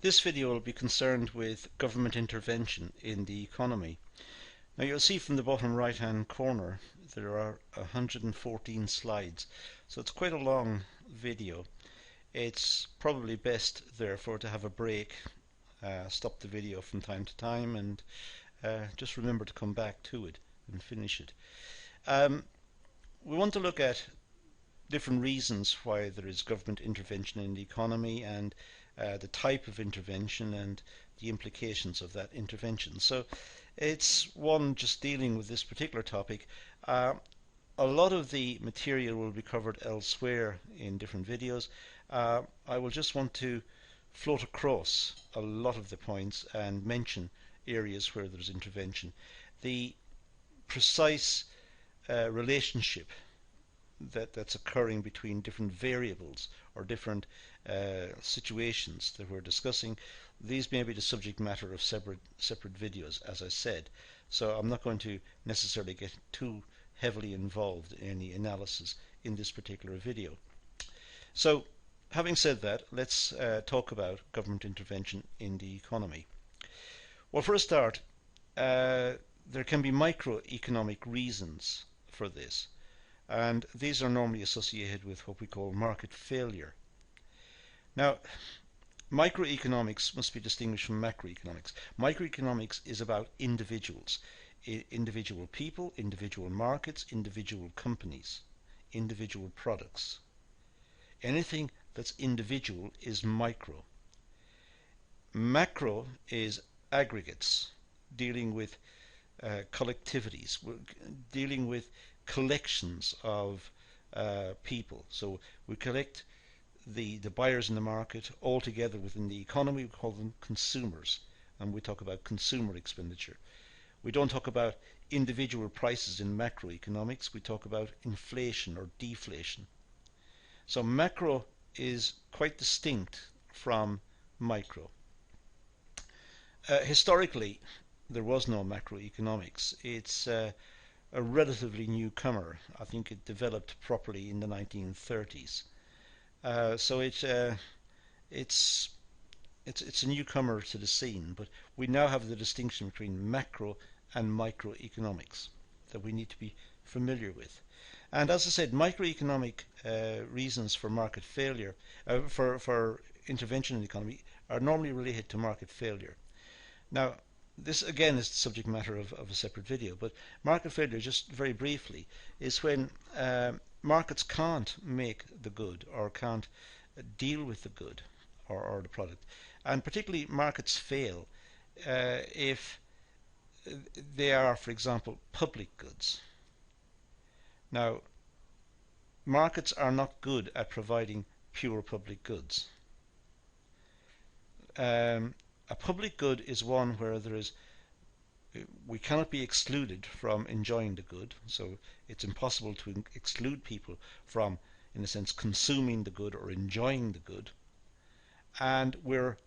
This video will be concerned with government intervention in the economy. Now you'll see from the bottom right hand corner there are 114 slides, so it's quite a long video. It's probably best therefore to have a break, stop the video from time to time, and just remember to come back to it and finish it. We want to look at different reasons why there is government intervention in the economy, and the type of intervention and the implications of that intervention. So it's one just dealing with this particular topic. A lot of the material will be covered elsewhere in different videos. I will just want to float across a lot of the points and mention areas where there's intervention. The precise relationship that's occurring between different variables or different situations that we're discussing, these may be the subject matter of separate videos, as I said. So I'm not going to necessarily get too heavily involved in any analysis in this particular video. So having said that, let's talk about government intervention in the economy. Well, for a start, there can be microeconomic reasons for this, and these are normally associated with what we call market failure. Now, microeconomics must be distinguished from macroeconomics. Microeconomics is about individuals, individual people, individual markets, individual companies, individual products. Anything that's individual is micro. Macro is aggregates, dealing with collectivities, dealing with collections of people. So we collect the buyers in the market all together within the economy. We call them consumers, and we talk about consumer expenditure. We don't talk about individual prices in macroeconomics. We talk about inflation or deflation. So macro is quite distinct from micro. Historically, there was no macroeconomics. It's a relatively newcomer. I think it developed properly in the 1930s. So it's a newcomer to the scene, but we now have the distinction between macro and microeconomics that we need to be familiar with. And as I said, microeconomic reasons for market failure, for intervention in the economy, are normally related to market failure. Now, this again is the subject matter of a separate video, but market failure, just very briefly, is when markets can't make the good or can't deal with the good or the product. And particularly markets fail if they are, for example, public goods. Now, markets are not good at providing pure public goods. A public good is one where we cannot be excluded from enjoying the good, so it's impossible to exclude people from, in a sense, consuming the good or enjoying the good, and we're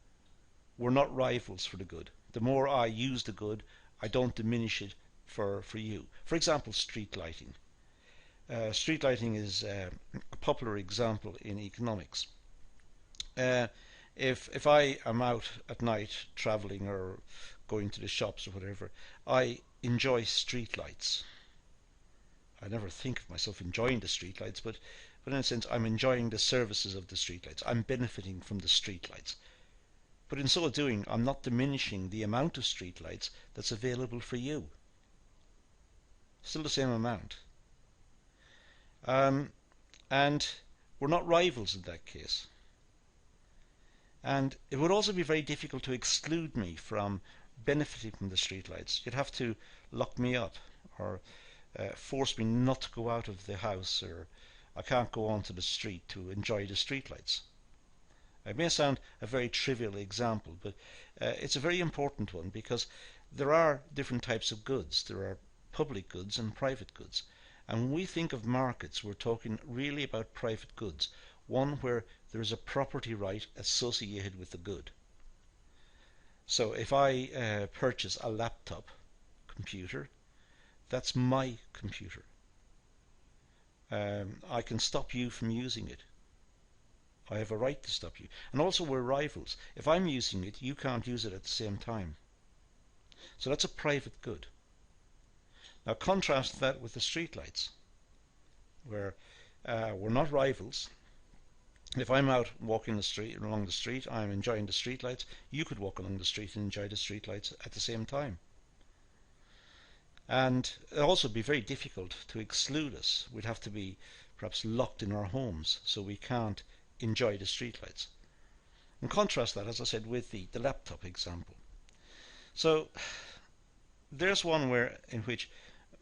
not rivals for the good. The more I use the good, I don't diminish it for you. For example, street lighting. Street lighting is a popular example in economics. If I am out at night traveling or going to the shops or whatever, I enjoy street lights. I never think of myself enjoying the street lights, but in a sense I'm enjoying the services of the street lights. I'm benefiting from the street lights. But in so doing, I'm not diminishing the amount of street lights that's available for you. Still the same amount. And we're not rivals in that case. And it would also be very difficult to exclude me from benefiting from the streetlights. You'd have to lock me up or force me not to go out of the house, or I can't go onto the street to enjoy the streetlights. It may sound a very trivial example, but it's a very important one, because there are different types of goods. There are public goods and private goods. And when we think of markets, we're talking really about private goods, one where there is a property right associated with the good. So if I purchase a laptop computer, that's my computer. I can stop you from using it. I have a right to stop you. And also we're rivals. If I'm using it, you can't use it at the same time. So that's a private good. Now contrast that with the streetlights, where we're not rivals. If I'm out walking along the street, I'm enjoying the streetlights. You could walk along the street and enjoy the streetlights at the same time. And it also be very difficult to exclude us. We'd have to be perhaps locked in our homes, so we can't enjoy the streetlights. And contrast that, as I said, with the laptop example. So there's one in which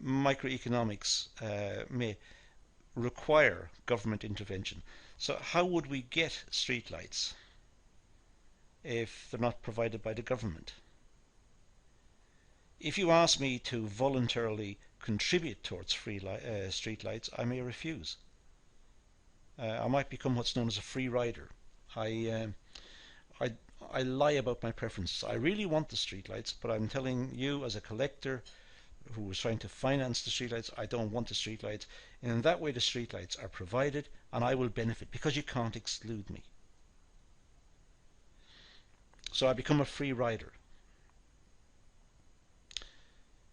microeconomics may require government intervention. So how would we get streetlights if they're not provided by the government? If you ask me to voluntarily contribute towards free streetlights, I may refuse. I might become what's known as a free rider. I lie about my preferences. I really want the streetlights, but I'm telling you as a collector who is trying to finance the streetlights, I don't want the streetlights. And in that way the streetlights are provided and I will benefit because you can't exclude me. So I become a free rider.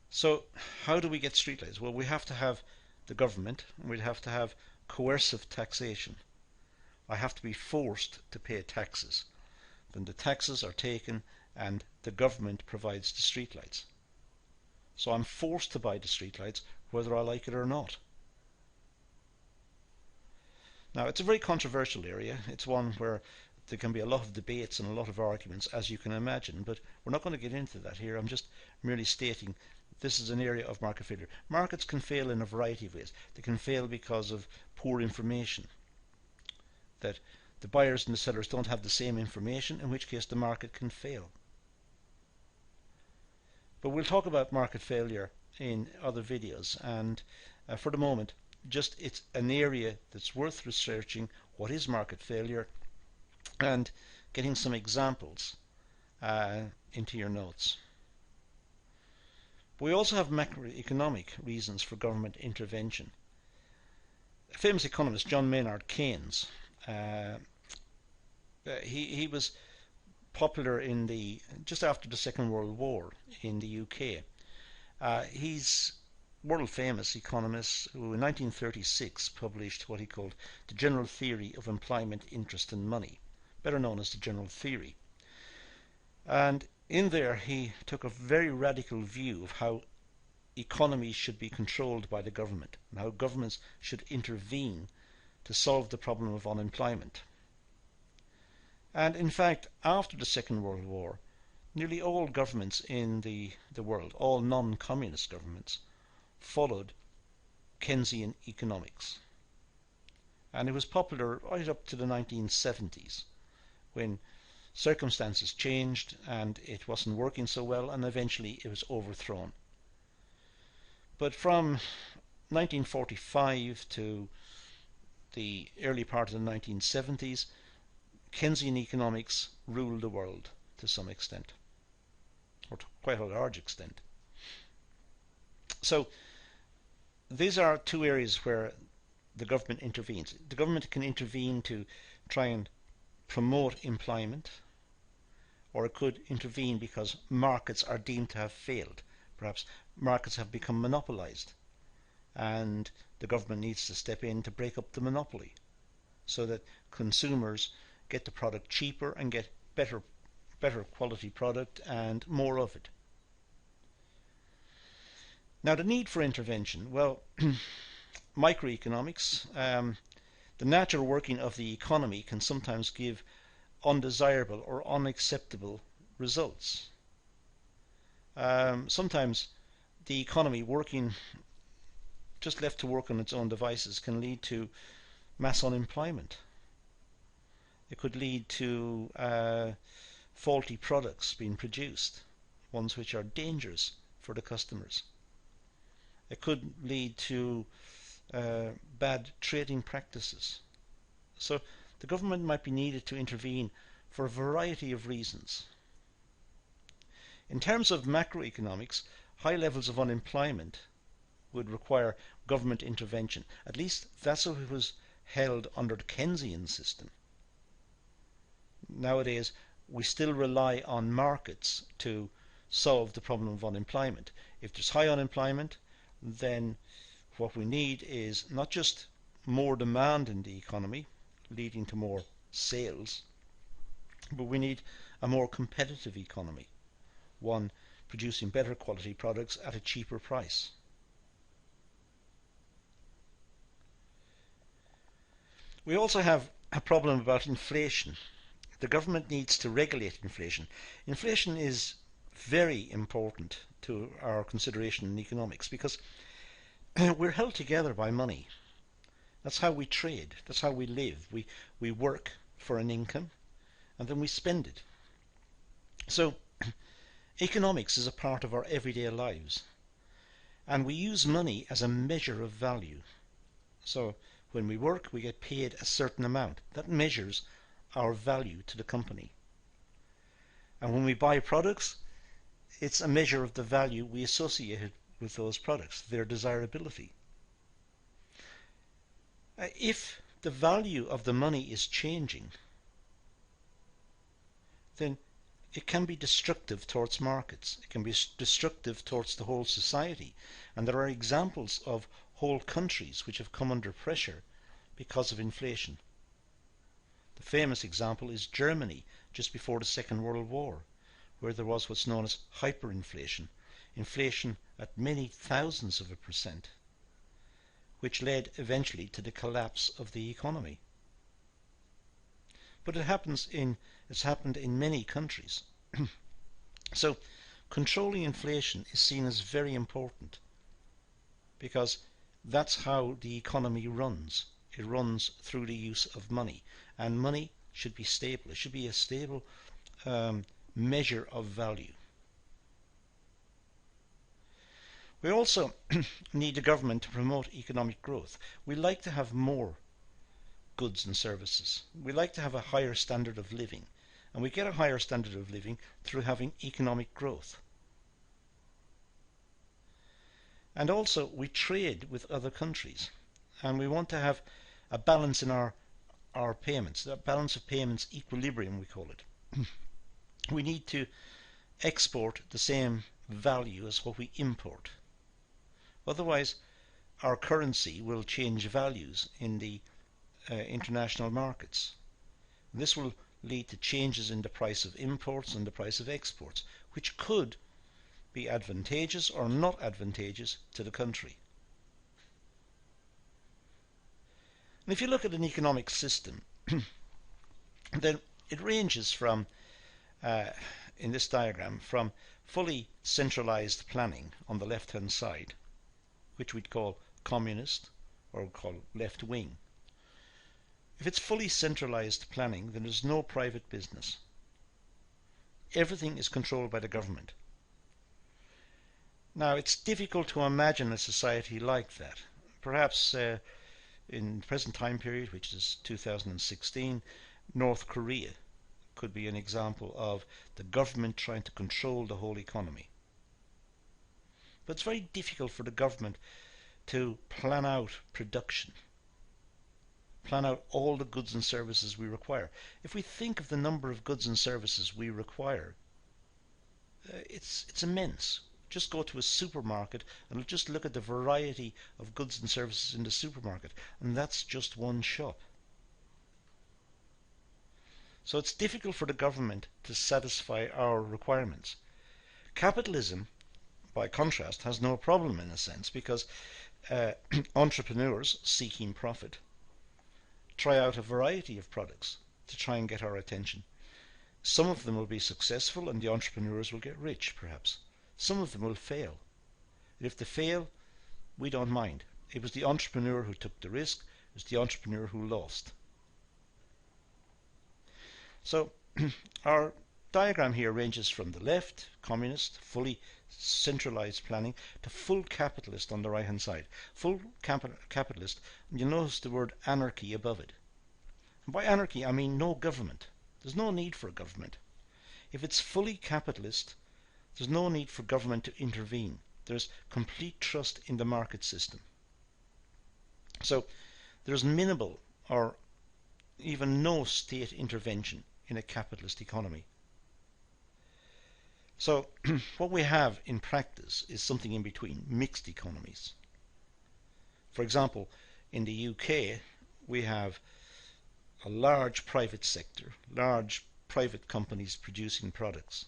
So how do we get streetlights? Well, we have to have the government, and we'd have to have coercive taxation. I have to be forced to pay taxes. Then the taxes are taken and the government provides the streetlights. So I'm forced to buy the streetlights whether I like it or not. Now it's a very controversial area. It's one where there can be a lot of debates and a lot of arguments, as you can imagine, but we're not going to get into that here. I'm just merely stating this is an area of market failure. Markets can fail in a variety of ways. They can fail because of poor information, that the buyers and the sellers don't have the same information, in which case the market can fail. But we'll talk about market failure in other videos, and for the moment, just it's an area that's worth researching. What is market failure? And getting some examples into your notes. We also have macroeconomic reasons for government intervention. A famous economist, John Maynard Keynes, he was popular in just after the Second World War in the UK. He's world famous economist who in 1936 published what he called the General Theory of Employment, Interest and Money, better known as the General Theory. And in there he took a very radical view of how economies should be controlled by the government and how governments should intervene to solve the problem of unemployment. And in fact, after the Second World War, nearly all governments in the world, all non-communist governments, followed Keynesian economics. And it was popular right up to the 1970s, when circumstances changed and it wasn't working so well, and eventually it was overthrown. But from 1945 to the early part of the 1970s, Keynesian economics ruled the world to some extent, or to quite a large extent. So these are two areas where the government intervenes. The government can intervene to try and promote employment, or it could intervene because markets are deemed to have failed. Perhaps markets have become monopolized and the government needs to step in to break up the monopoly so that consumers get the product cheaper and get better quality product and more of it. Now the need for intervention, well, microeconomics, the natural working of the economy can sometimes give undesirable or unacceptable results. Sometimes the economy working, just left to work on its own devices, can lead to mass unemployment. It could lead to faulty products being produced, ones which are dangerous for the customers. It could lead to bad trading practices. So the government might be needed to intervene for a variety of reasons. In terms of macroeconomics, high levels of unemployment would require government intervention. At least that's what was held under the Keynesian system. Nowadays, we still rely on markets to solve the problem of unemployment. If there's high unemployment, then what we need is not just more demand in the economy, leading to more sales, but we need a more competitive economy, one producing better quality products at a cheaper price. We also have a problem about inflation. The government needs to regulate inflation. Inflation is very important to our consideration in economics because we're held together by money. That's how we trade. That's how we live. We work for an income and then we spend it. So economics is a part of our everyday lives. And we use money as a measure of value. So when we work, we get paid a certain amount. That measures our value to the company. And when we buy products, it's a measure of the value we associate with those products, their desirability. If the value of the money is changing, then it can be destructive towards markets. It can be destructive towards the whole society. And there are examples of whole countries which have come under pressure because of inflation. The famous example is Germany just before the Second World War, where there was what's known as hyperinflation, inflation at many thousands of a percent, which led eventually to the collapse of the economy. But it's happened in many countries. So controlling inflation is seen as very important because that's how the economy runs. It runs through the use of money, and money should be stable. It should be a stable measure of value. We also need the government to promote economic growth. We like to have more goods and services. We like to have a higher standard of living, and we get a higher standard of living through having economic growth. And also we trade with other countries, and we want to have a balance in our payments, a balance of payments equilibrium we call it. We need to export the same value as what we import. Otherwise our currency will change values in the international markets. This will lead to changes in the price of imports and the price of exports, which could be advantageous or not advantageous to the country. And if you look at an economic system, then it ranges from, in this diagram, from fully centralized planning on the left-hand side, which we'd call communist or call left wing. If it's fully centralized planning, then there's no private business. Everything is controlled by the government. Now, it's difficult to imagine a society like that. Perhaps in the present time period, which is 2016, North Korea could be an example of the government trying to control the whole economy. But it's very difficult for the government to plan out production, plan out all the goods and services we require. If we think of the number of goods and services we require, it's immense. Just go to a supermarket and just look at the variety of goods and services in the supermarket, and that's just one shop. So it's difficult for the government to satisfy our requirements. Capitalism, by contrast, has no problem in a sense because entrepreneurs seeking profit try out a variety of products to try and get our attention. Some of them will be successful and the entrepreneurs will get rich, perhaps. Some of them will fail. And if they fail, we don't mind. It was the entrepreneur who took the risk. It was the entrepreneur who lost. So our diagram here ranges from the left, communist, fully centralized planning, to full capitalist on the right hand side. Full capitalist, and you'll notice the word anarchy above it. And by anarchy I mean no government. There's no need for a government. If it's fully capitalist, there's no need for government to intervene. There's complete trust in the market system. So there's minimal or even no state intervention in a capitalist economy. So what we have in practice is something in between, mixed economies. For example, in the UK, we have a large private sector, large private companies producing products.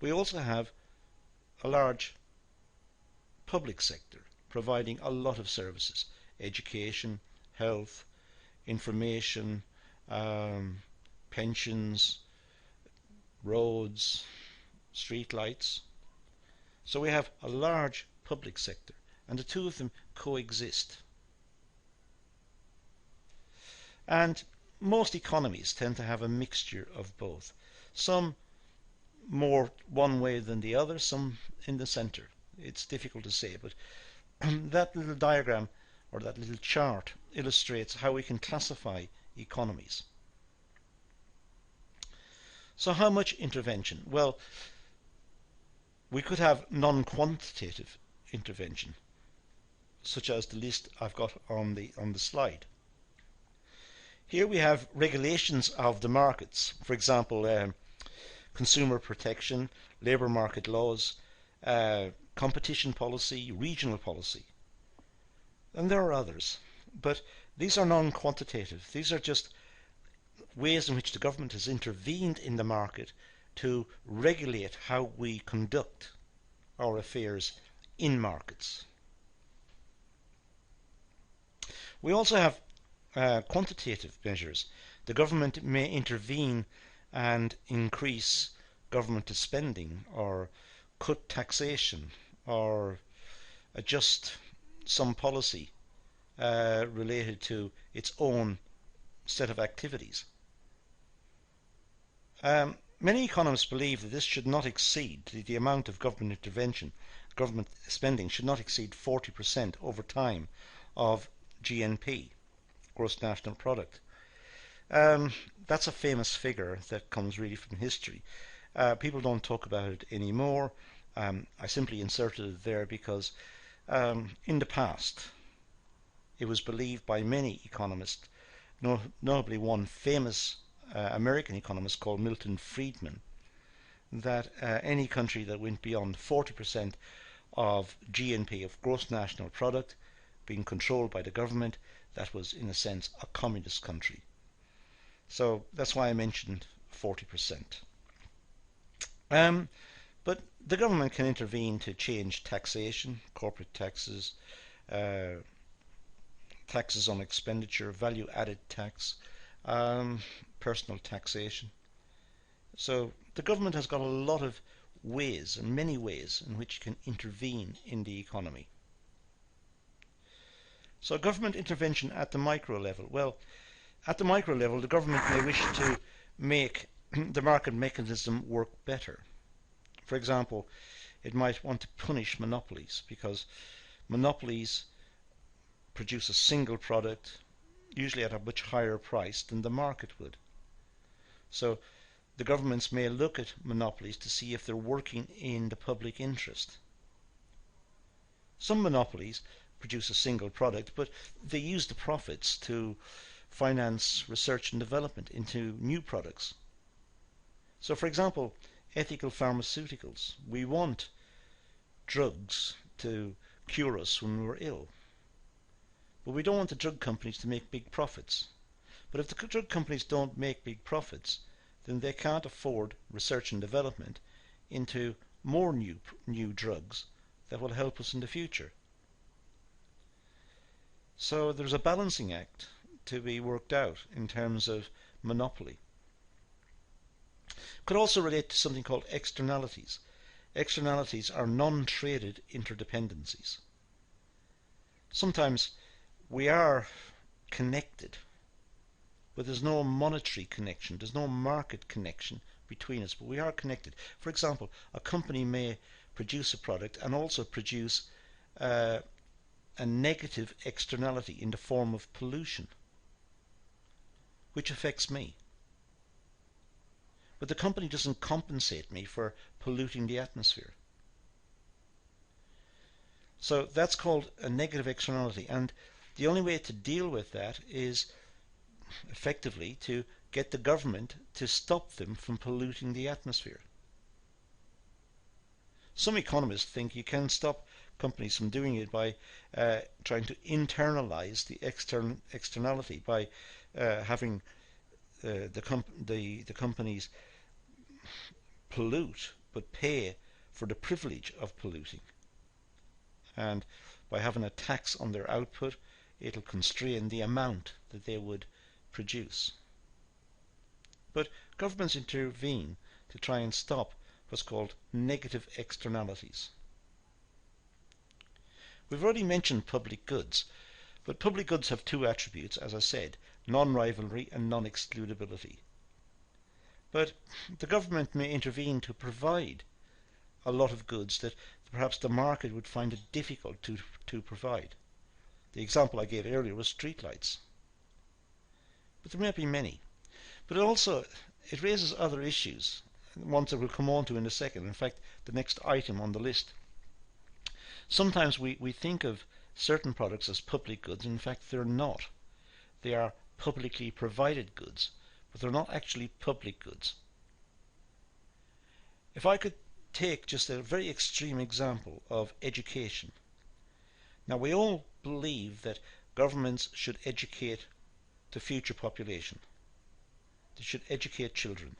We also have a large public sector providing a lot of services, education, health, information, pensions, roads, street lights. So we have a large public sector, and the two of them coexist. And most economies tend to have a mixture of both. Some more one way than the other, some in the center. It's difficult to say, but that little diagram or that little chart illustrates how we can classify economies. So how much intervention? Well, we could have non-quantitative intervention, such as the list I've got on the slide. Here we have regulations of the markets, for example, consumer protection, labour market laws, competition policy, regional policy. And there are others, but these are non-quantitative. These are just ways in which the government has intervened in the market to regulate how we conduct our affairs in markets. We also have quantitative measures. The government may intervene and increase government spending, or cut taxation, or adjust some policy related to its own set of activities. Many economists believe that this should not exceed, the amount of government intervention, government spending should not exceed 40% over time of GNP, gross national product. That's a famous figure that comes really from history. People don't talk about it anymore. I simply inserted it there because in the past it was believed by many economists, notably one famous American economist called Milton Friedman, that any country that went beyond 40% of GNP, of gross national product, being controlled by the government, that was in a sense a communist country. So that's why I mentioned 40%. But the government can intervene to change taxation, corporate taxes, taxes on expenditure, value-added tax, personal taxation. So the government has got a lot of ways, and many ways, in which it can intervene in the economy. So government intervention at the micro level. Well, at the micro level, the government may wish to make the market mechanism work better. For example, it might want to punish monopolies, because monopolies produce a single product, usually at a much higher price than the market would. So the governments may look at monopolies to see if they're working in the public interest. Some monopolies produce a single product, but they use the profits to finance research and development into new products. So for example, ethical pharmaceuticals. We want drugs to cure us when we're ill, but we don't want the drug companies to make big profits. But if the drug companies don't make big profits, then they can't afford research and development into more new drugs that will help us in the future. So there's a balancing act to be worked out in terms of monopoly. Could also relate to something called externalities. Externalities are non-traded interdependencies. Sometimes we are connected, but there's no monetary connection, there's no market connection between us, but we are connected. For example, a company may produce a product and also produce a negative externality in the form of pollution, which affects me. But the company doesn't compensate me for polluting the atmosphere. So that's called a negative externality, and the only way to deal with that is effectively to get the government to stop them from polluting the atmosphere. Some economists think you can stop companies from doing it by trying to internalize the externality, by having the companies pollute but pay for the privilege of polluting. And by having a tax on their output, it'll constrain the amount that they would produce. But governments intervene to try and stop what's called negative externalities. We've already mentioned public goods, but public goods have two attributes, as I said, non-rivalry and non-excludability. But the government may intervene to provide a lot of goods that perhaps the market would find it difficult to provide. The example I gave earlier was streetlights. But there may be many. But it raises other issues, ones that we'll come on to in a second. In fact, the next item on the list. Sometimes we think of certain products as public goods. In fact, they're not. They are publicly provided goods, but they're not actually public goods. If I could take just a very extreme example of education. Now, we all believe that governments should educate the future population. They should educate children.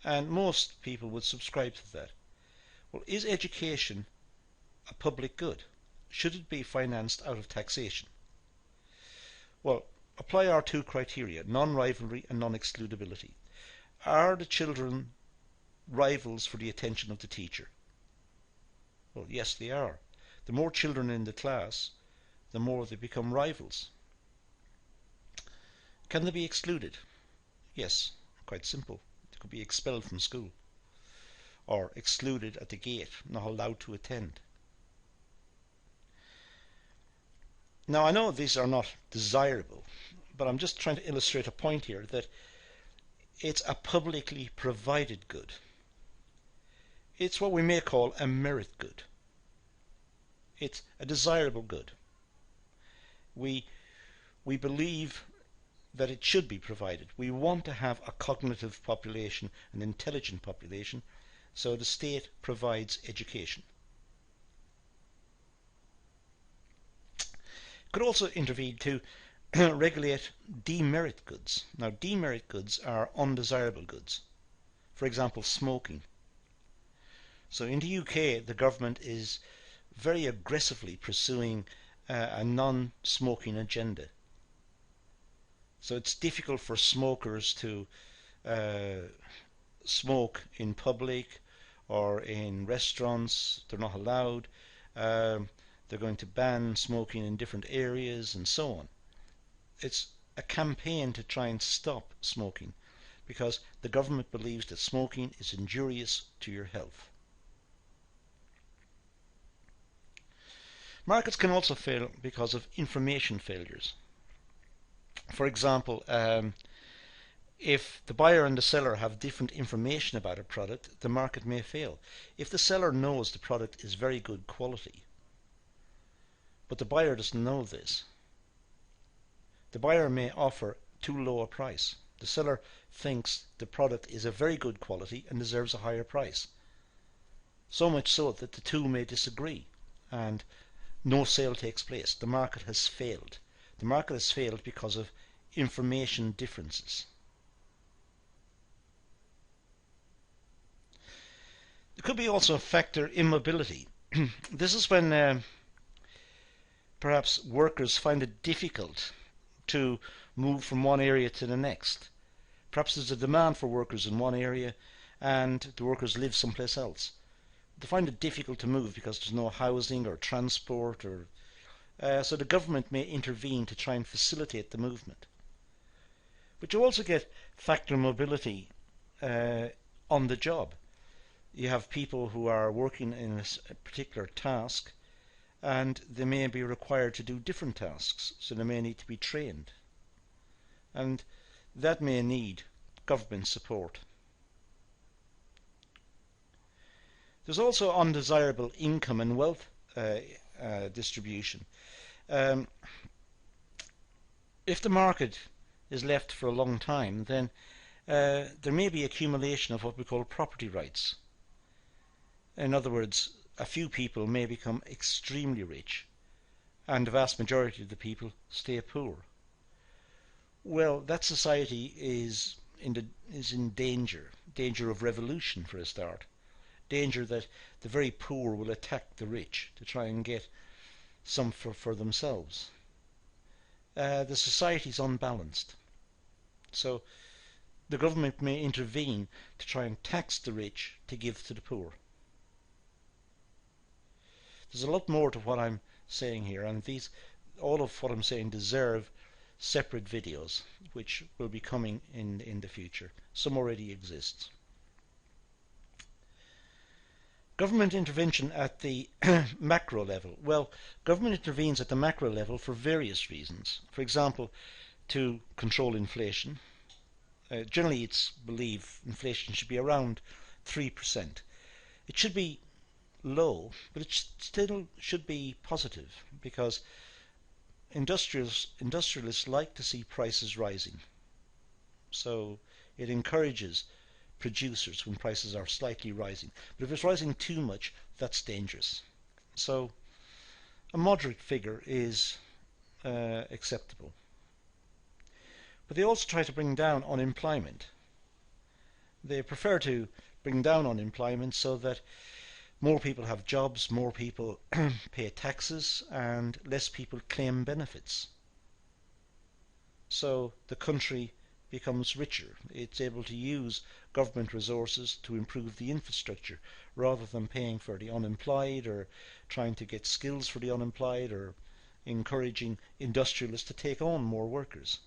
And most people would subscribe to that. Well, is education a public good? Should it be financed out of taxation? Well, apply our two criteria, non-rivalry and non-excludability. Are the children rivals for the attention of the teacher? Well, yes, they are. The more children in the class, the more they become rivals. Can they be excluded? Yes, quite simple. They could be expelled from school or excluded at the gate, not allowed to attend. Now, I know these are not desirable, but I'm just trying to illustrate a point here that it's a publicly provided good. It's what we may call a merit good. It's a desirable good. We believe that it should be provided. We want to have a cognitive population, an intelligent population, so the state provides education. Could also intervene to regulate demerit goods. Now, demerit goods are undesirable goods. For example, smoking. So in the UK, the government is very aggressively pursuing a non-smoking agenda. So it's difficult for smokers to smoke in public or in restaurants. They're not allowed. They're going to ban smoking in different areas and so on. It's a campaign to try and stop smoking because the government believes that smoking is injurious to your health. Markets can also fail because of information failures. For example, if the buyer and the seller have different information about a product, the market may fail. If the seller knows the product is very good quality, but the buyer doesn't know this, the buyer may offer too low a price. The seller thinks the product is a very good quality and deserves a higher price. So much so that the two may disagree and no sale takes place. The market has failed. The market has failed because of information differences. There could be also a factor immobility. This is when perhaps workers find it difficult to move from one area to the next. Perhaps there's a demand for workers in one area and the workers live someplace else. They find it difficult to move because there's no housing or transport, or so the government may intervene to try and facilitate the movement. But you also get factor mobility on the job. You have people who are working in a particular task and they may be required to do different tasks, so they may need to be trained. And that may need government support. There's also undesirable income and wealth distribution. If the market is left for a long time, then there may be accumulation of what we call property rights. In other words, a few people may become extremely rich and the vast majority of the people stay poor. Well, that society is in danger of revolution for a start, danger that the very poor will attack the rich to try and get some for themselves. The society is unbalanced, so the government may intervene to try and tax the rich to give to the poor. There's a lot more to what I'm saying here, and all of what I'm saying deserve separate videos, which will be coming in the future. Some already exist. Government intervention at the macro level. Well, government intervenes at the macro level for various reasons. For example, to control inflation. Generally, it's believed inflation should be around 3%. It should be low, but it still should be positive, because industrialists like to see prices rising. So it encourages producers when prices are slightly rising. But if it's rising too much, that's dangerous. So a moderate figure is acceptable. But they also try to bring down unemployment. They prefer to bring down unemployment so that more people have jobs, more people pay taxes, and less people claim benefits. So the country becomes richer. It's able to use government resources to improve the infrastructure rather than paying for the unemployed or trying to get skills for the unemployed or encouraging industrialists to take on more workers.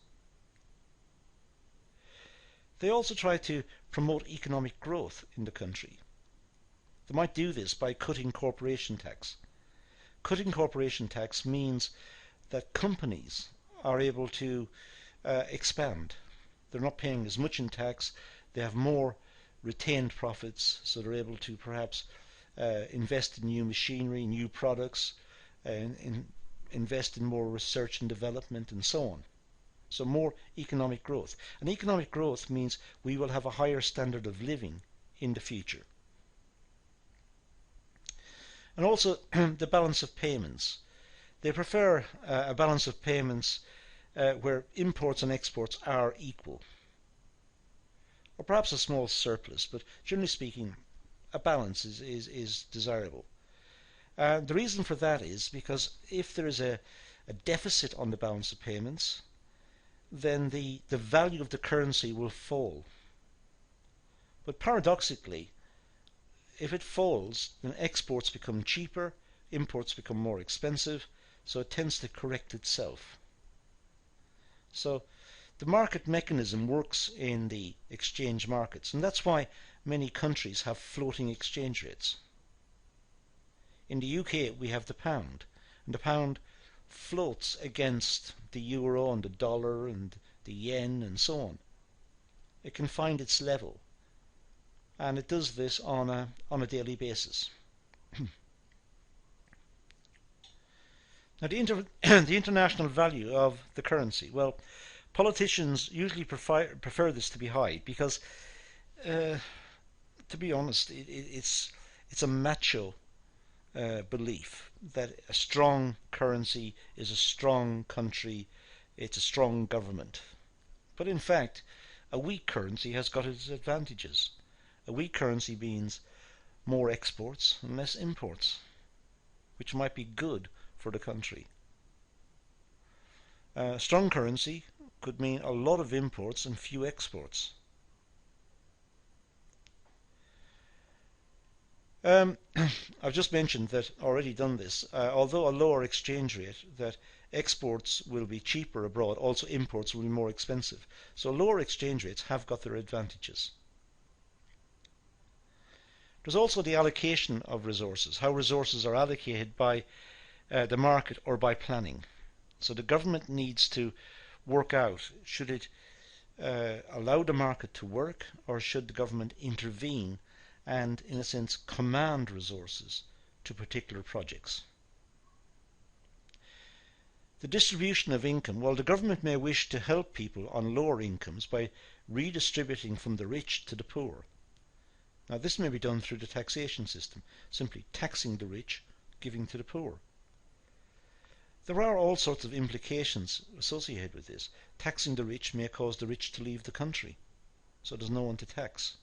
They also try to promote economic growth in the country. They might do this by cutting corporation tax. Cutting corporation tax means that companies are able to expand. They're not paying as much in tax. They have more retained profits, so they're able to perhaps invest in new machinery, new products, invest in more research and development, and so on. So more economic growth. And economic growth means we will have a higher standard of living in the future. And also the balance of payments. They prefer a balance of payments where imports and exports are equal. Or perhaps a small surplus, but generally speaking, a balance is desirable. The reason for that is because if there is a deficit on the balance of payments, then the value of the currency will fall. But paradoxically, if it falls, then exports become cheaper, imports become more expensive, so it tends to correct itself. So the market mechanism works in the exchange markets, and that's why many countries have floating exchange rates. In the UK we have the pound, and the pound floats against the euro and the dollar and the yen and so on. It can find its level, and it does this on a daily basis. Now the international value of the currency. Well, politicians usually prefer this to be high because, to be honest, it's a macho belief that a strong currency is a strong country, it's a strong government. But in fact, a weak currency has got its advantages. A weak currency means more exports and less imports, which might be good for the country. A strong currency could mean a lot of imports and few exports. I've just mentioned that, already done this, although a lower exchange rate, that exports will be cheaper abroad, also imports will be more expensive. So lower exchange rates have got their advantages. There's also the allocation of resources, how resources are allocated by the market or by planning. So the government needs to work out, should it allow the market to work, or should the government intervene and, in a sense, command resources to particular projects. The distribution of income. Well, the government may wish to help people on lower incomes by redistributing from the rich to the poor. Now, this may be done through the taxation system, simply taxing the rich, giving to the poor. There are all sorts of implications associated with this. Taxing the rich may cause the rich to leave the country, so there's no one to tax.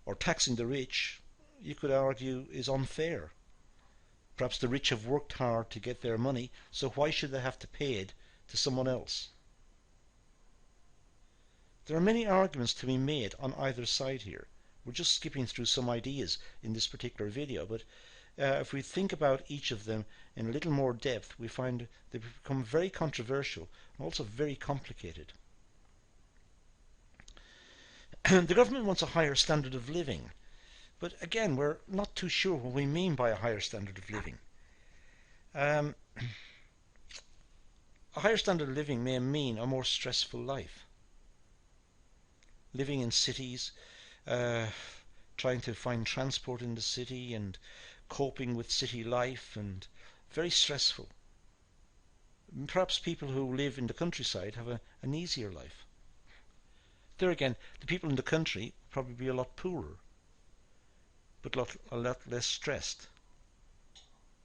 Or taxing the rich, you could argue, is unfair. Perhaps the rich have worked hard to get their money, so why should they have to pay it to someone else? There are many arguments to be made on either side here. We're just skipping through some ideas in this particular video, but if we think about each of them in a little more depth, we find they become very controversial and also very complicated. The government wants a higher standard of living, but again, we're not too sure what we mean by a higher standard of living. A higher standard of living may mean a more stressful life. Living in cities, trying to find transport in the city and coping with city life, and very stressful. Perhaps people who live in the countryside have an easier life. There again, the people in the country probably be a lot poorer, but a lot less stressed.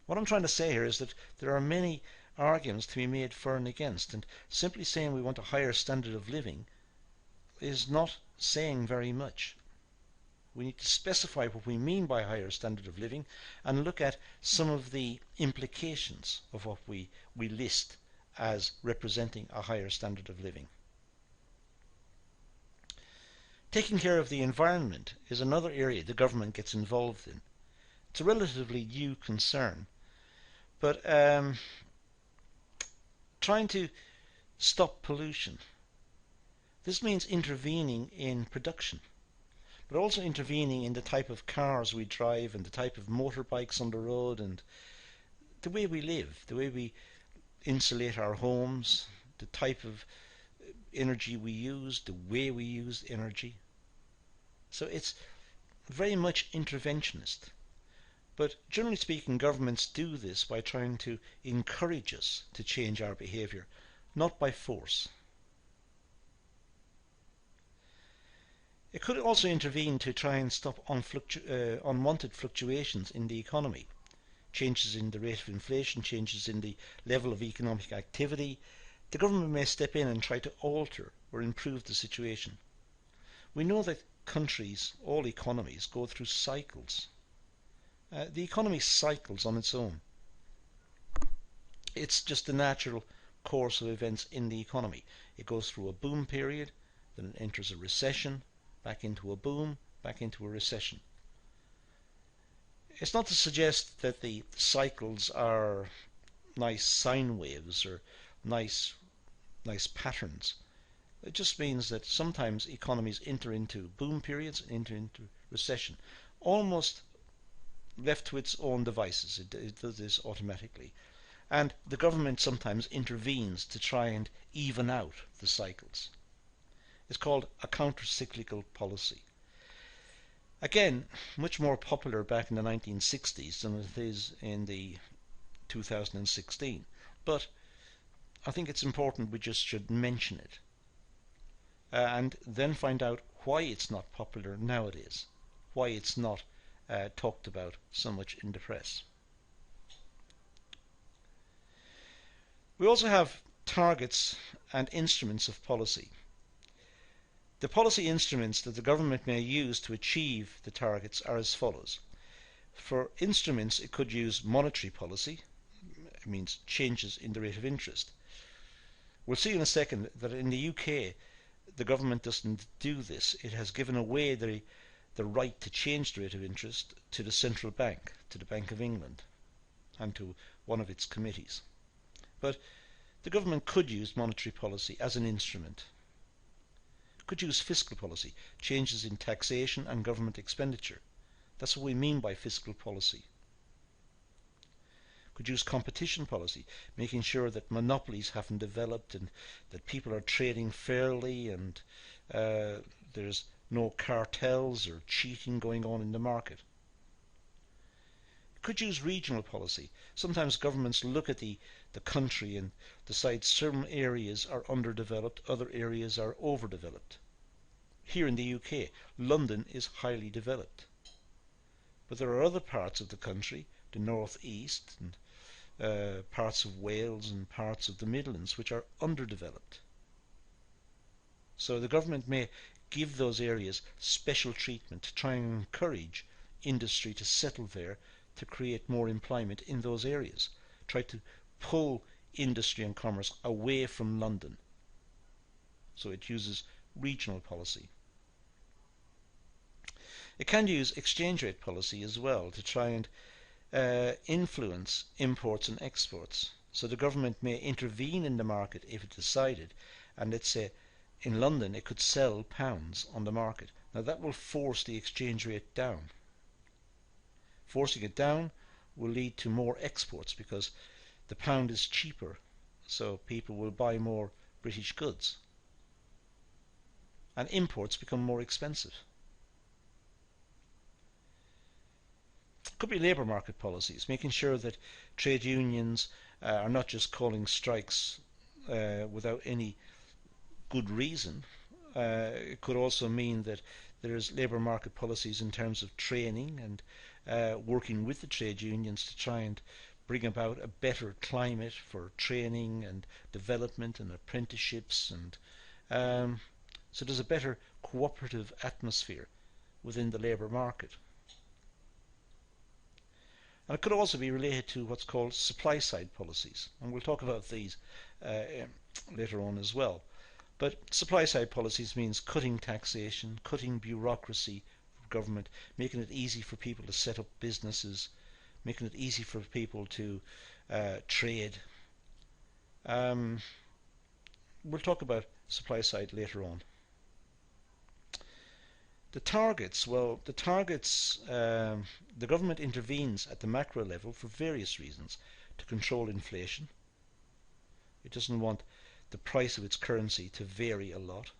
What I'm trying to say here is that there are many arguments to be made for and against, and simply saying we want a higher standard of living is not saying very much. We need to specify what we mean by higher standard of living and look at some of the implications of what we list as representing a higher standard of living. Taking care of the environment is another area the government gets involved in. It's a relatively new concern, but trying to stop pollution. This means intervening in production, but also intervening in the type of cars we drive and the type of motorbikes on the road and the way we live, the way we insulate our homes, the type of energy we use, the way we use energy. So it's very much interventionist. But generally speaking, governments do this by trying to encourage us to change our behaviour, not by force. It could also intervene to try and stop unwanted fluctuations in the economy. Changes in the rate of inflation, changes in the level of economic activity. The government may step in and try to alter or improve the situation. We know that countries, all economies, go through cycles. The economy cycles on its own. It's just the natural course of events in the economy. It goes through a boom period, then it enters a recession, back into a boom, back into a recession. It's not to suggest that the cycles are nice sine waves or nice patterns. It just means that sometimes economies enter into boom periods, enter into recession, almost left to its own devices. It does this automatically. And the government sometimes intervenes to try and even out the cycles. It's called a counter-cyclical policy. Again, much more popular back in the 1960s than it is in the 2016. But I think it's important we just should mention it. And then find out why it's not popular nowadays. Why it's not talked about so much in the press. We also have targets and instruments of policy. The policy instruments that the government may use to achieve the targets are as follows. For instruments, it could use monetary policy. It means changes in the rate of interest. We'll see in a second that in the UK, the government doesn't do this. It has given away the right to change the rate of interest to the central bank, to the Bank of England, and to one of its committees. But the government could use monetary policy as an instrument. Could use fiscal policy, changes in taxation and government expenditure. That's what we mean by fiscal policy. Could use competition policy, making sure that monopolies haven't developed and that people are trading fairly and there's no cartels or cheating going on in the market. Could use regional policy. Sometimes governments look at the the country and decide some areas are underdeveloped, other areas are overdeveloped. Here in the UK, London is highly developed. But there are other parts of the country, the North East and parts of Wales and parts of the Midlands, which are underdeveloped. So the government may give those areas special treatment to try and encourage industry to settle there, to create more employment in those areas. Try to pull industry and commerce away from London. So it uses regional policy. It can use exchange rate policy as well to try and influence imports and exports. So the government may intervene in the market if it decided, and let's say in London it could sell pounds on the market. Now that will force the exchange rate down. Forcing it down will lead to more exports because the pound is cheaper, so people will buy more British goods. And imports become more expensive. Could be labour market policies, making sure that trade unions are not just calling strikes without any good reason. It could also mean that there's labour market policies in terms of training and working with the trade unions to try and bring about a better climate for training and development and apprenticeships, and so there's a better cooperative atmosphere within the labour market. And it could also be related to what's called supply side policies, and we'll talk about these later on as well. But supply side policies means cutting taxation, cutting bureaucracy for government, making it easy for people to set up businesses, making it easy for people to trade. We'll talk about supply side later on. The targets, the government intervenes at the macro level for various reasons. To control inflation. It doesn't want the price of its currency to vary a lot.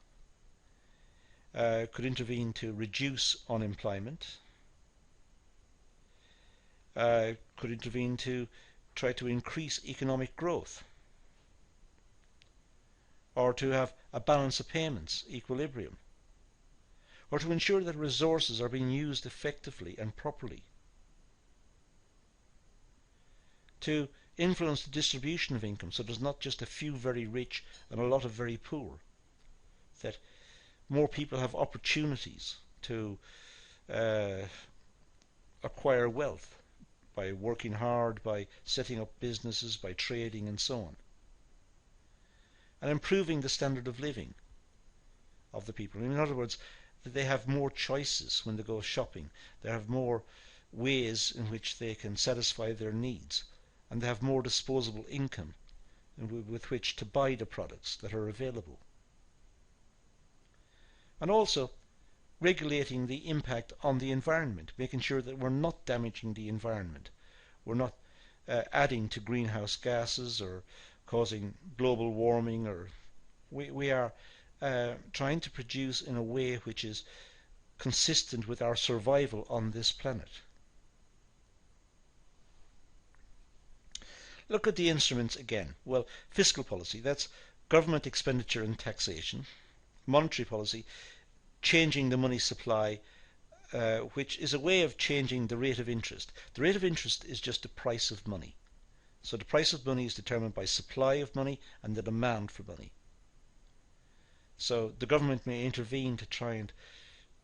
Could intervene to reduce unemployment. Could intervene to try to increase economic growth. Or to have a balance of payments, equilibrium. Or to ensure that resources are being used effectively and properly. To influence the distribution of income so there's not just a few very rich and a lot of very poor. That more people have opportunities to acquire wealth by working hard, by setting up businesses, by trading and so on. And improving the standard of living of the people. In other words, that they have more choices when they go shopping. They have more ways in which they can satisfy their needs, and they have more disposable income with which to buy the products that are available. And also regulating the impact on the environment, making sure that we're not damaging the environment. We're not adding to greenhouse gases or causing global warming, or we are trying to produce in a way which is consistent with our survival on this planet. Look at the instruments again. Well, fiscal policy, that's government expenditure and taxation. Monetary policy, changing the money supply, which is a way of changing the rate of interest. The rate of interest is just the price of money. So the price of money is determined by supply of money and the demand for money. So the government may intervene to try and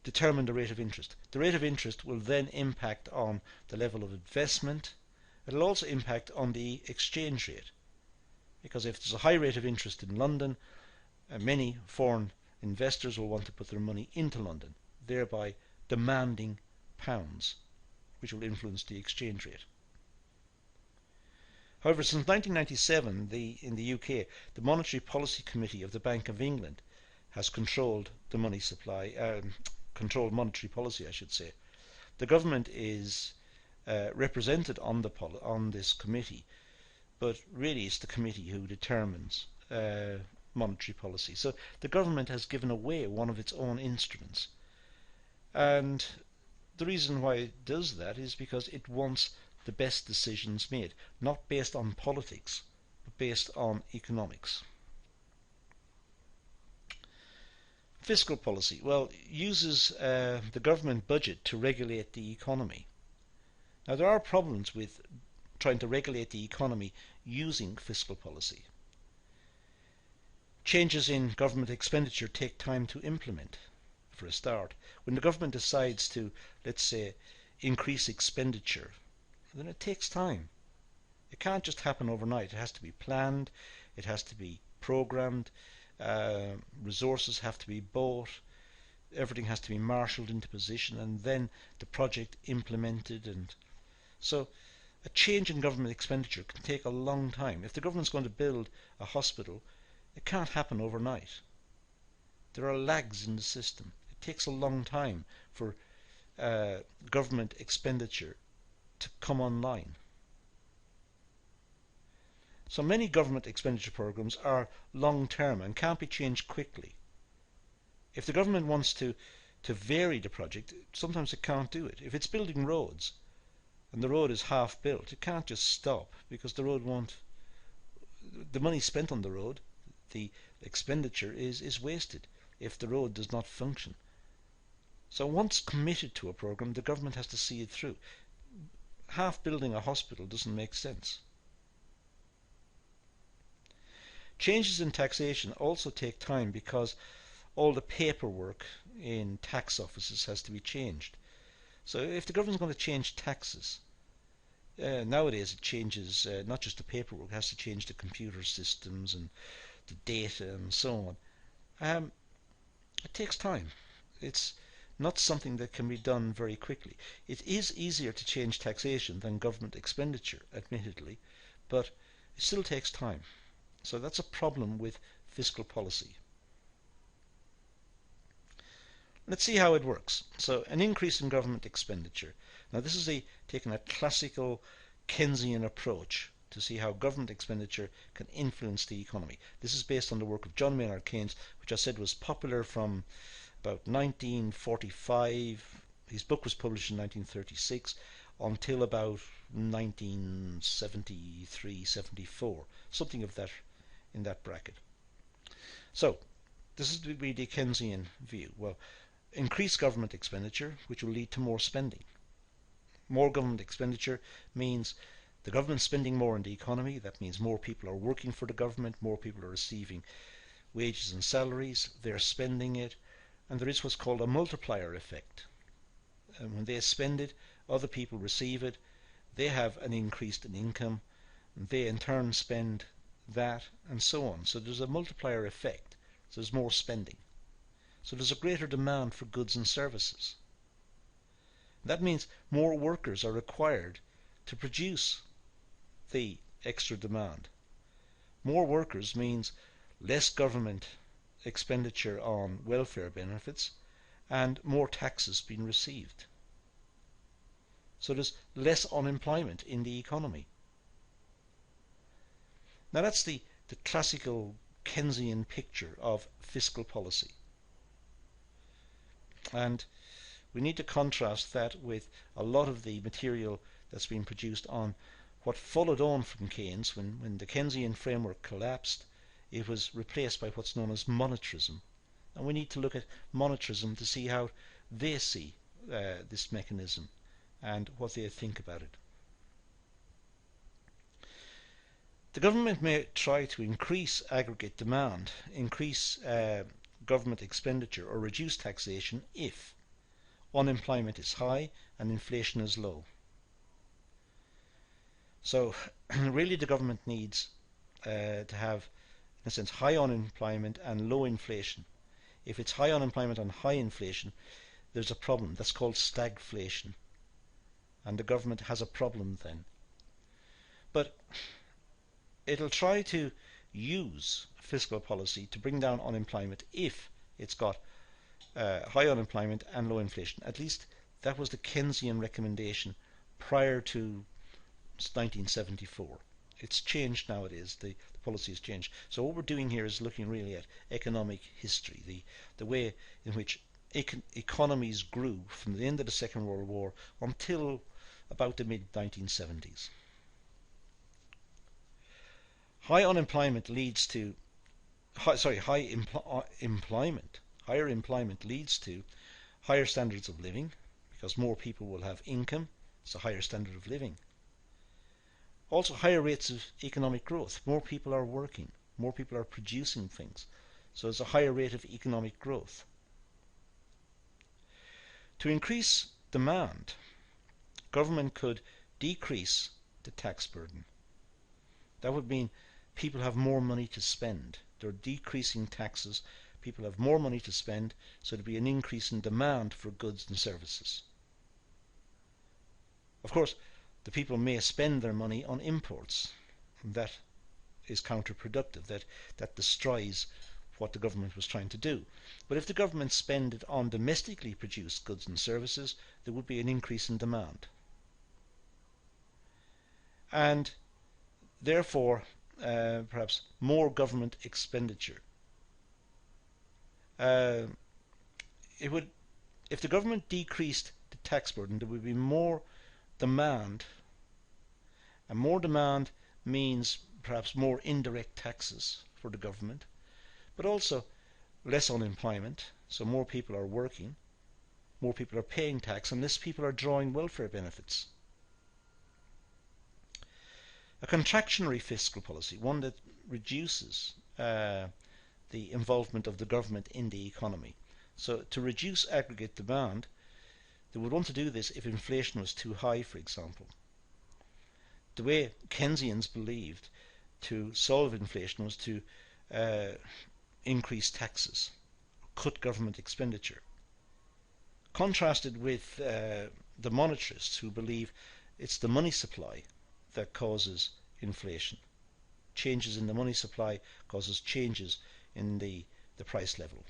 determine the rate of interest. The rate of interest will then impact on the level of investment. It will also impact on the exchange rate. Because if there's a high rate of interest in London, many foreign investors will want to put their money into London, thereby demanding pounds, which will influence the exchange rate. However, since 1997, in the UK, the Monetary Policy Committee of the Bank of England has controlled the money supply, controlled monetary policy, I should say. The government is represented on this committee, but really it's the committee who determines monetary policy. So the government has given away one of its own instruments. And the reason why it does that is because it wants the best decisions made, not based on politics, based on economics. Fiscal policy, well, uses the government budget to regulate the economy. Now, there are problems with trying to regulate the economy using fiscal policy. Changes in government expenditure take time to implement, for a start. When the government decides to, let's say, increase expenditure, then it takes time. It can't just happen overnight. It has to be planned, it has to be programmed, resources have to be bought, everything has to be marshalled into position, and then the project implemented. And so a change in government expenditure can take a long time. If the government's going to build a hospital, it can't happen overnight. There are lags in the system. It takes a long time for government expenditure to come online. So many government expenditure programs are long-term and can't be changed quickly. If the government wants to vary the project, sometimes it can't do it. If it's building roads and the road is half built, it can't just stop, because the money spent on the road, the expenditure is wasted if the road does not function. So once committed to a program, the government has to see it through. Half building a hospital doesn't make sense. Changes in taxation also take time, because all the paperwork in tax offices has to be changed. So if the government's going to change taxes, nowadays it changes not just the paperwork, it has to change the computer systems and the data and so on. It takes time. It's not something that can be done very quickly. It is easier to change taxation than government expenditure, admittedly, but it still takes time. So that's a problem with fiscal policy. Let's see how it works. So an increase in government expenditure. Now this is taking a classical Keynesian approach to see how government expenditure can influence the economy. This is based on the work of John Maynard Keynes, which I said was popular from about 1945. His book was published in 1936 until about 1973-74, something of that in that bracket. So this is the Keynesian view. Well, increase government expenditure, which will lead to more spending. More government expenditure means the government spending more in the economy. That means more people are working for the government, more people are receiving wages and salaries, they're spending it, and there is what's called a multiplier effect. And when they spend it, other people receive it, they have an increase in income, and they in turn spend that, and so on. So there's a multiplier effect. So there's more spending. So there's a greater demand for goods and services. That means more workers are required to produce the extra demand. More workers means less government expenditure on welfare benefits and more taxes being received. So there's less unemployment in the economy. Now that's the classical Keynesian picture of fiscal policy. And we need to contrast that with a lot of the material that's been produced on what followed on from Keynes. When the Keynesian framework collapsed, it was replaced by what's known as monetarism. And we need to look at monetarism to see how they see this mechanism and what they think about it. The government may try to increase aggregate demand, increase government expenditure, or reduce taxation if unemployment is high and inflation is low. So really the government needs to have, in a sense, high unemployment and low inflation. If it's high unemployment and high inflation, there's a problem. That's called stagflation. And the government has a problem then. But it'll try to use fiscal policy to bring down unemployment if it's got high unemployment and low inflation. At least that was the Keynesian recommendation prior to 1974. It's changed nowadays. The policy has changed. So what we're doing here is looking really at economic history, the way in which economies grew from the end of the Second World War until about the mid-1970s. High unemployment leads to employment. Higher employment leads to higher standards of living, because more people will have income. It's a higher standard of living. Also, higher rates of economic growth. More people are working. More people are producing things. So it's a higher rate of economic growth. To increase demand, government could decrease the tax burden. That would mean people have more money to spend. They're decreasing taxes. People have more money to spend, so there'd be an increase in demand for goods and services. Of course, the people may spend their money on imports, and that is counterproductive. That destroys what the government was trying to do. But if the government spend it on domestically produced goods and services, there would be an increase in demand. And therefore, perhaps more government expenditure. If the government decreased the tax burden, there would be more demand, and more demand means perhaps more indirect taxes for the government, but also less unemployment, so more people are working, more people are paying tax, and less people are drawing welfare benefits. A contractionary fiscal policy, one that reduces the involvement of the government in the economy. So to reduce aggregate demand, they would want to do this if inflation was too high, for example. The way Keynesians believed to solve inflation was to increase taxes, cut government expenditure. Contrasted with the monetarists who believe it's the money supply that causes inflation. Changes in the money supply causes changes in the price level.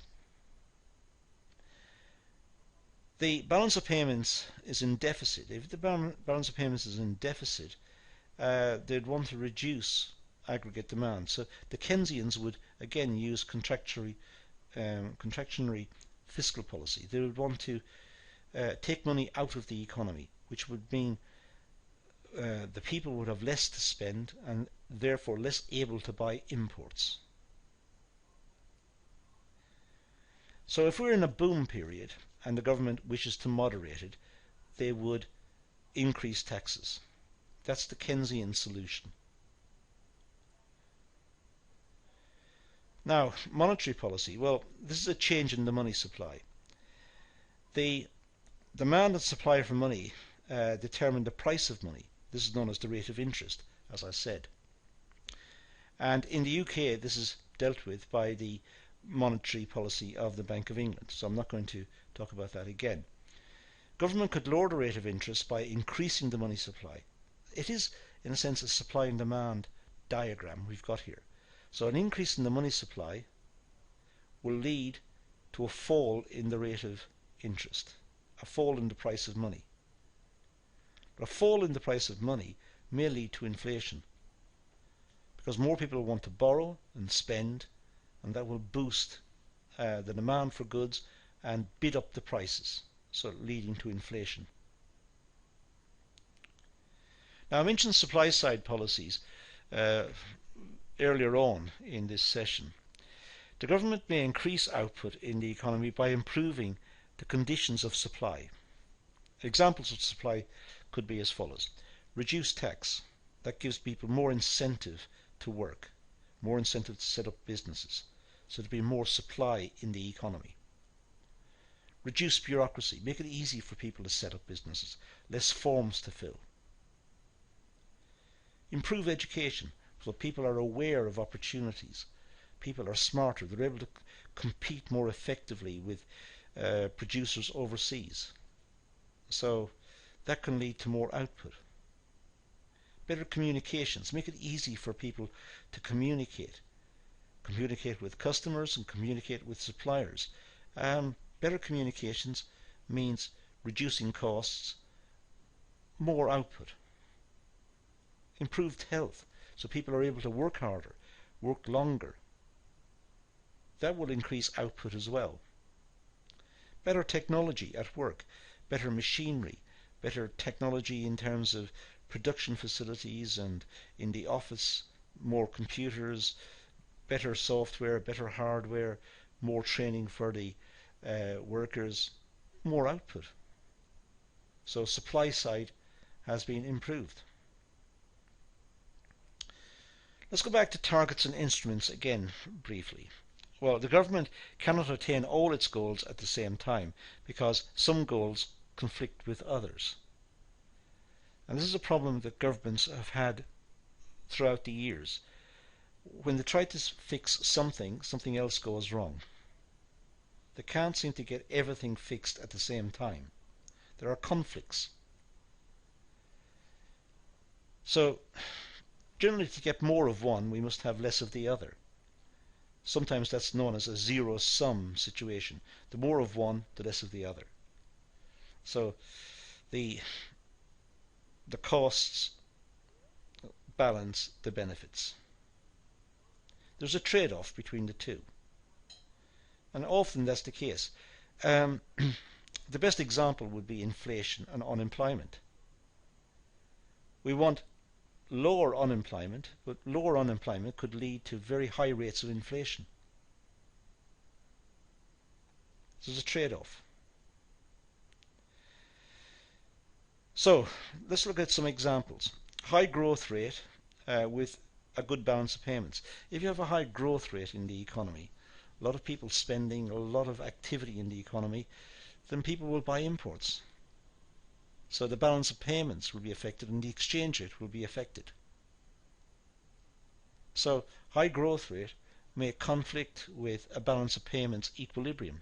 The balance of payments is in deficit. If the balance of payments is in deficit, they'd want to reduce aggregate demand. So the Keynesians would again use contractionary fiscal policy. They would want to take money out of the economy, which would mean the people would have less to spend and therefore less able to buy imports. So if we're in a boom period and the government wishes to moderate it, they would increase taxes. That's the Keynesian solution. Now, monetary policy. Well, this is a change in the money supply. The demand and supply for money determine the price of money. This is known as the rate of interest, as I said. And in the UK, this is dealt with by the monetary policy of the Bank of England. So I'm not going to talk about that again. Government could lower the rate of interest by increasing the money supply. It is, in a sense, a supply and demand diagram we've got here. So an increase in the money supply will lead to a fall in the rate of interest, a fall in the price of money. But a fall in the price of money may lead to inflation, because more people want to borrow and spend, and that will boost the demand for goods and bid up the prices, so leading to inflation. Now, I mentioned supply side policies earlier on in this session. The government may increase output in the economy by improving the conditions of supply. Examples of supply could be as follows. Reduce tax. That gives people more incentive to work, more incentive to set up businesses, so there'll be more supply in the economy. Reduce bureaucracy. Make it easy for people to set up businesses, less forms to fill. Improve education, so people are aware of opportunities. People are smarter. They're able to compete more effectively with producers overseas. So that can lead to more output. Better communications. Make it easy for people to communicate. Communicate with customers and communicate with suppliers. Better communications means reducing costs, more output. Improved health, so people are able to work harder, work longer. That will increase output as well. Better technology at work, better machinery, better technology in terms of production facilities and in the office more computers, better software, better hardware, more training for the workers, more output. So supply side has been improved. Let's go back to targets and instruments again briefly. Well, the government cannot attain all its goals at the same time because some goals conflict with others. And this is a problem that governments have had throughout the years. When they try to fix something, something else goes wrong. They can't seem to get everything fixed at the same time. There are conflicts. So, generally to get more of one, we must have less of the other. Sometimes that's known as a zero-sum situation. The more of one, the less of the other. So, the costs balance the benefits. There's a trade-off between the two. And often that's the case. The best example would be inflation and unemployment. We want lower unemployment, but lower unemployment could lead to very high rates of inflation. So there's a trade-off. So let's look at some examples. High growth rate with a good balance of payments. If you have a high growth rate in the economy, a lot of people spending, a lot of activity in the economy, then people will buy imports. So the balance of payments will be affected and the exchange rate will be affected. So high growth rate may conflict with a balance of payments equilibrium.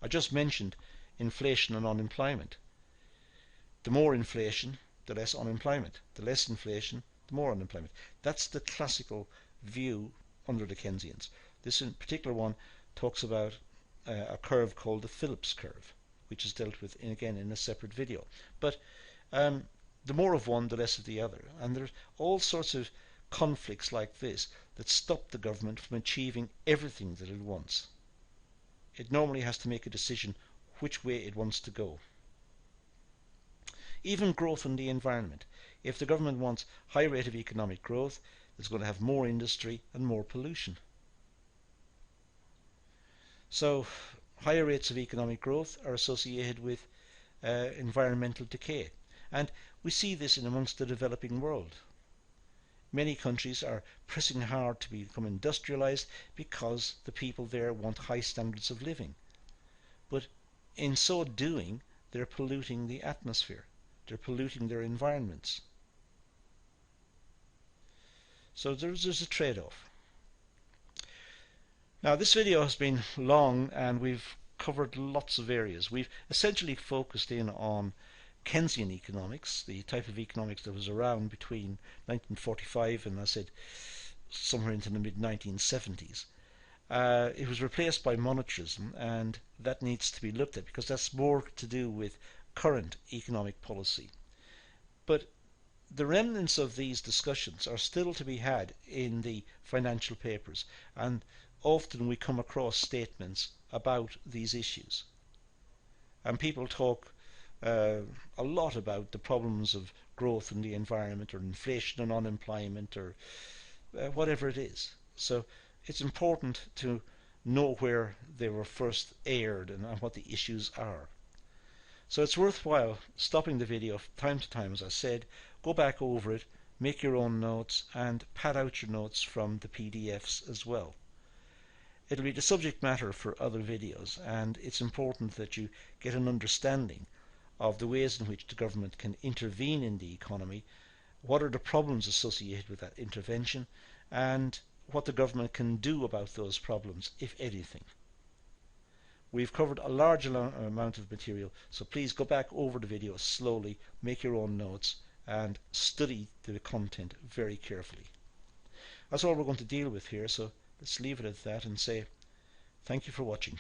I just mentioned inflation and unemployment. The more inflation, the less unemployment. The less inflation, the more unemployment. That's the classical view under the Keynesians. This in particular one talks about a curve called the Phillips curve, which is dealt with again in a separate video. But the more of one, the less of the other. And there's all sorts of conflicts like this that stop the government from achieving everything that it wants. It normally has to make a decision which way it wants to go. Even growth in the environment. If the government wants high rate of economic growth, it's going to have more industry and more pollution. So higher rates of economic growth are associated with environmental decay. And we see this in amongst the developing world. Many countries are pressing hard to become industrialized because the people there want high standards of living. But in so doing, they're polluting the atmosphere. They're polluting their environments. So there's a trade-off. Now this video has been long and we've covered lots of areas. We've essentially focused in on Keynesian economics, the type of economics that was around between 1945 and I said somewhere into the mid-1970s. It was replaced by monetarism, and that needs to be looked at because that's more to do with current economic policy. But the remnants of these discussions are still to be had in the financial papers, and often we come across statements about these issues. And people talk a lot about the problems of growth in the environment or inflation and unemployment or whatever it is. So it's important to know where they were first aired and what the issues are. So it's worthwhile stopping the video from time to time, as I said, go back over it, make your own notes and pad out your notes from the PDFs as well. It'll be the subject matter for other videos, and it's important that you get an understanding of the ways in which the government can intervene in the economy, what are the problems associated with that intervention, and what the government can do about those problems, if anything. We've covered a large amount of material, so please go back over the video slowly, make your own notes, and study the content very carefully. That's all we're going to deal with here, so let's leave it at that and say thank you for watching.